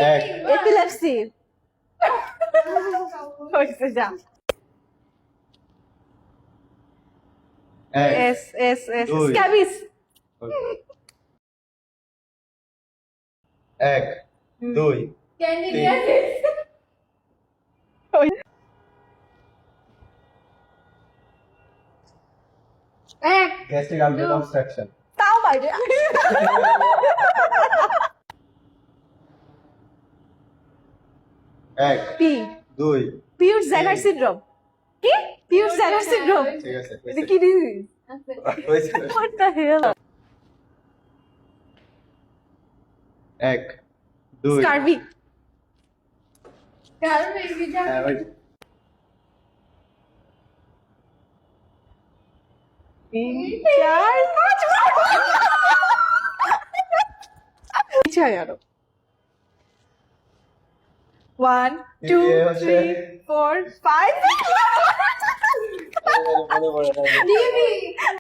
এক এপিলেপসি হয়েছে যা এক এস এস এস দুই। স্ক্যাবিস এক দুই ক্যান্ডিডিয়াসিস এক গ্যাস্ট্রিক আলভেওলার অবস্ট্রাকশন তাও বাইরে এক পি দুই পিউর জ্যাগার সিনড্রোম কি পিউর জ্যাগার সিনড্রোম ঠিক আছে এটা কি ডিজিজ হয়েছে হোয়াট দ্য হেল এক দুই স্কারভি কারণে বিজা হ্যাঁ ওই তিন চার পাঁচ চাই আরো 1 2 3 4 5 মনে পড়ে না ডিবি